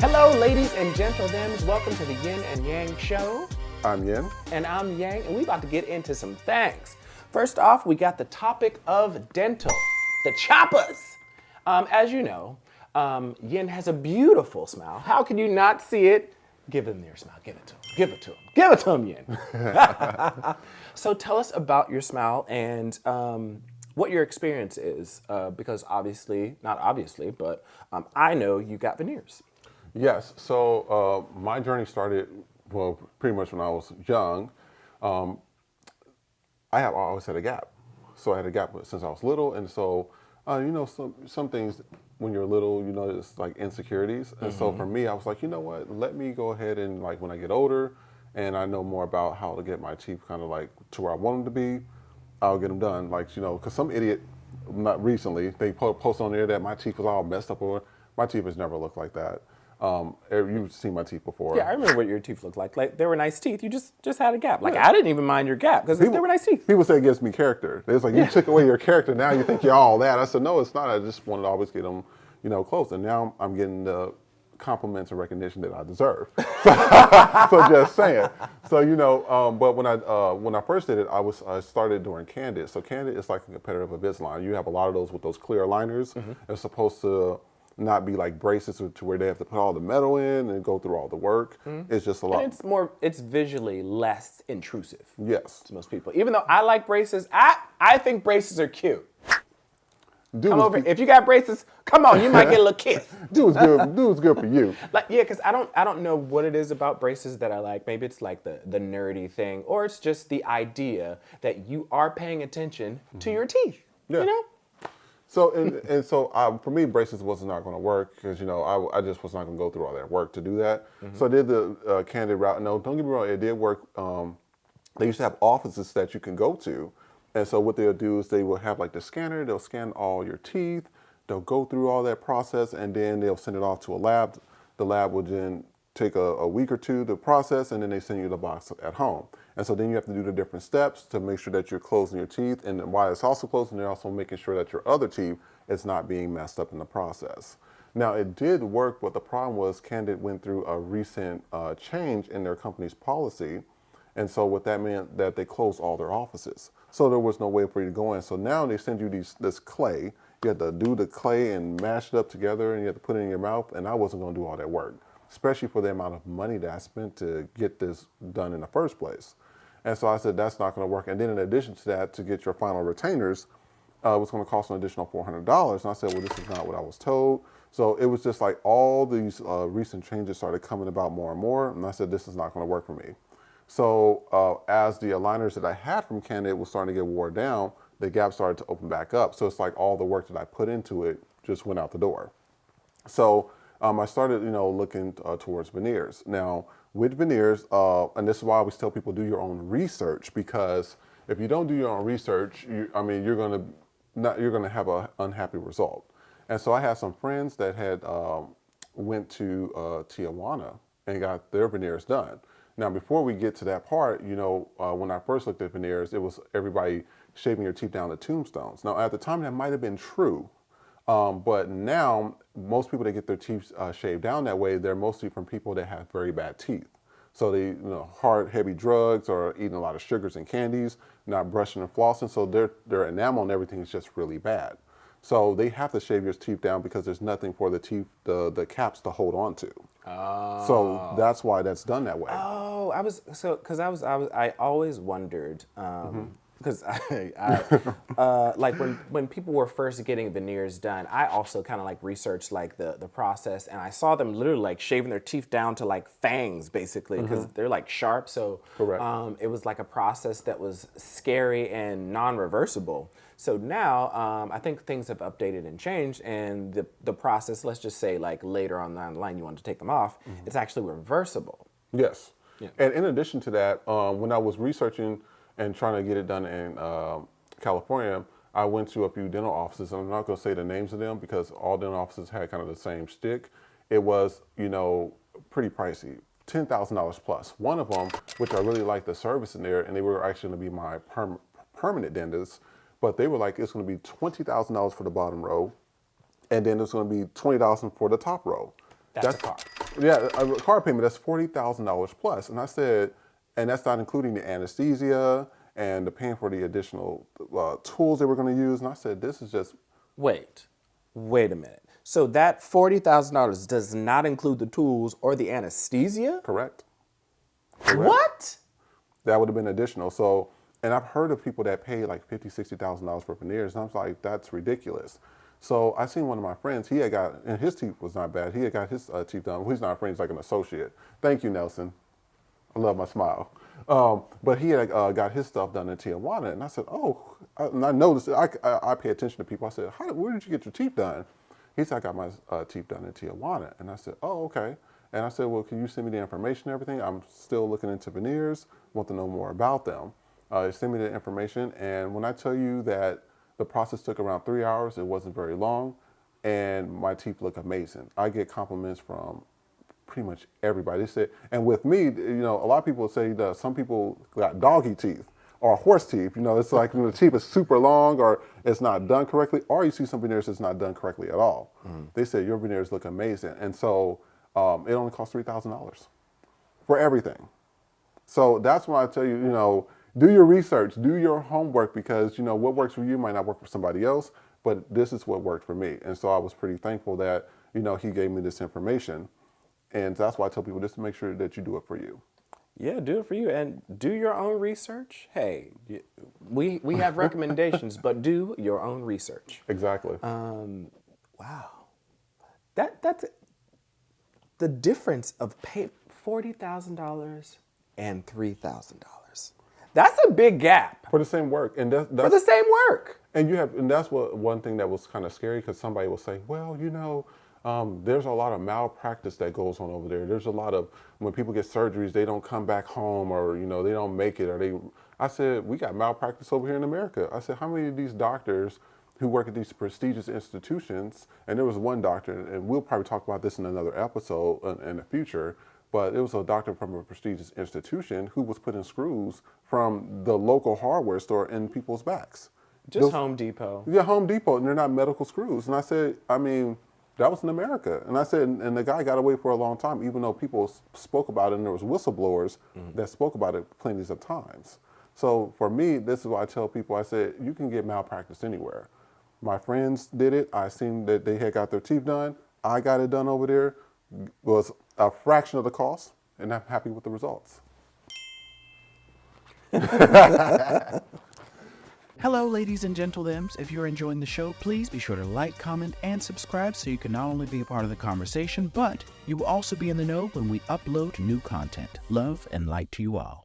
Hello, ladies and gentlemen. Welcome to the Yin and Yang Show. I'm Yin. And I'm Yang, and we about to get into some things. First off, we got the topic of dental, the choppers. As you know, Yin has a beautiful smile. How can you not see it? Give him your smile. Give it to him. Give it to him. Give it to him, Yin. So tell us about your smile and what your experience is, because obviously, not obviously, but I know you got veneers. Yes, so my journey started, well, pretty much when I was young. I always had a gap. So I had a gap since I was little, and so, some things when you're little, it's like insecurities. And so for me, I was like, you know what, let me go ahead and like when I get older and I know more about how to get my teeth kind of like to where I want them to be, I'll get them done. Like, because some idiot, not recently, they post on there that my teeth was all messed up, or my teeth has never looked like that. You've seen my teeth before. Yeah, I remember what your teeth looked like. Like, they were nice teeth. You just had a gap. Like, yeah. I didn't even mind your gap because they were nice teeth. People say it gives me character. It's like, you took away your character. Now you think you're all that. I said, no, it's not. I just wanted to always get them, close. And now I'm getting the compliments and recognition that I deserve. So just saying. So, but when I first did it, I started doing Candid. So Candid is like a competitive Invisalign. You have a lot of those with those clear aligners. It's supposed to not be like braces to where they have to put all the metal in and go through all the work. It's just a lot. And it's visually less intrusive. Yes. To most people. Even though I like braces, I think braces are cute. Come over. If you got braces, come on, you might get a little kiss. Dude's good for you. Like, yeah, because I don't know what it is about braces that I like. Maybe it's like the nerdy thing, or it's just the idea that you are paying attention to your teeth. Yeah. So so for me, braces was not going to work because I just was not going to go through all that work to do that. So I did the Candid route. No, don't get me wrong, it did work. They used to have offices that you can go to, and so what they'll do is they will have like the scanner. They'll scan all your teeth. They'll go through all that process, and then they'll send it off to a lab. The lab will then take a week or two to process, and then they send you the box at home. And so then you have to do the different steps to make sure that you're closing your teeth. And while it's also closing, they're also making sure that your other teeth is not being messed up in the process. Now, it did work, but the problem was Candid went through a recent change in their company's policy. And so what that meant that they closed all their offices. So there was no way for you to go in. So now they send you this clay. You have to do the clay and mash it up together, and you have to put it in your mouth. And I wasn't going to do all that work, especially for the amount of money that I spent to get this done in the first place. And so I said, that's not going to work. And then in addition to that, to get your final retainers, was going to cost an additional $400. And I said, well, this is not what I was told. So it was just like all these recent changes started coming about more and more. And I said, this is not going to work for me. So as the aligners that I had from Candid was starting to get wore down, the gap started to open back up. So it's like all the work that I put into it just went out the door. So I started, looking towards veneers. Now, with veneers, and this is why I always tell people do your own research, because if you don't do your own research, you're gonna have an unhappy result. And so I had some friends that had went to Tijuana and got their veneers done. Now, before we get to that part, when I first looked at veneers, it was everybody shaving your teeth down to tombstones. Now, at the time, that might have been true. But now, most people that get their teeth shaved down that way, they're mostly from people that have very bad teeth. So they, hard, heavy drugs or eating a lot of sugars and candies, not brushing and flossing. So their enamel and everything is just really bad. So they have to shave your teeth down because there's nothing for the teeth, the caps to hold on to. Oh. So that's why that's done that way. Oh, I always wondered. Because like when people were first getting veneers done, I also kind of like researched like the process, and I saw them literally like shaving their teeth down to like fangs basically, because they're like sharp. So correct. It was like a process that was scary and non-reversible. So now I think things have updated and changed, and the process, let's just say like later on down the line you want to take them off, it's actually reversible. Yes. Yeah. And in addition to that, when I was researching and trying to get it done in California, I went to a few dental offices, and I'm not going to say the names of them because all dental offices had kind of the same shtick. It was, pretty pricey, $10,000 plus. One of them, which I really liked the service in there, and they were actually going to be my permanent dentist, but they were like, it's going to be $20,000 for the bottom row, and then it's going to be $20,000 for the top row. That's a car. Yeah, a car payment, that's $40,000 plus. And I said, and that's not including the anesthesia and the paying for the additional tools they were going to use. And I said, this is just... Wait a minute. So that $40,000 does not include the tools or the anesthesia? Correct. What? That would have been additional. So, and I've heard of people that pay like $50,000, $60,000 for veneers, and I was like, that's ridiculous. So I seen one of my friends, he had got, and his teeth was not bad. He had got his teeth done. Well, he's not a friend, he's like an associate. Thank you, Nelson. I love my smile. But he had got his stuff done in Tijuana, and I said, oh, and I noticed, I pay attention to people. I said, where did you get your teeth done? He said, I got my teeth done in Tijuana. And I said, oh, okay. And I said, well, can you send me the information and everything? I'm still looking into veneers, want to know more about them. Send me the information, and when I tell you that the process took around 3 hours, it wasn't very long, and my teeth look amazing. I get compliments from pretty much everybody. They said, and with me, you know, a lot of people say that some people got doggy teeth or horse teeth. You know, it's like when the teeth is super long or it's not done correctly, or you see some veneers that's not done correctly at all. They said, your veneers look amazing. And so it only costs $3,000 for everything. So that's why I tell you, you know, do your research, do your homework, because, you know, what works for you might not work for somebody else, but this is what worked for me. And so I was pretty thankful that, you know, he gave me this information. And that's why I tell people just to make sure that you do it for you. Yeah, do it for you, and do your own research. Hey, we have recommendations, but do your own research. Exactly. Wow. That's the difference of pay $40,000 and $3,000. That's a big gap. For the same work. And that's for the same work. And that's what one thing that was kind of scary, because somebody will say, well, you know, there's a lot of malpractice that goes on over there. There's a lot of, when people get surgeries, they don't come back home, or, you know, they don't make it, or I said, we got malpractice over here in America. I said, how many of these doctors who work at these prestigious institutions, and there was one doctor, and we'll probably talk about this in another episode in the future, but it was a doctor from a prestigious institution who was putting screws from the local hardware store in people's backs. Just Home Depot. Yeah, Home Depot, and they're not medical screws. And I said, I mean, that was in America. And I said, and the guy got away for a long time, even though people spoke about it, and there was whistleblowers that spoke about it plenty of times. So for me, this is why I tell people, I said, you can get malpractice anywhere. My friends did it. I seen that they had got their teeth done. I got it done over there. It was a fraction of the cost, and I'm happy with the results. Hello, ladies and gentlethems. If you're enjoying the show, please be sure to like, comment, and subscribe so you can not only be a part of the conversation, but you will also be in the know when we upload new content. Love and light to you all.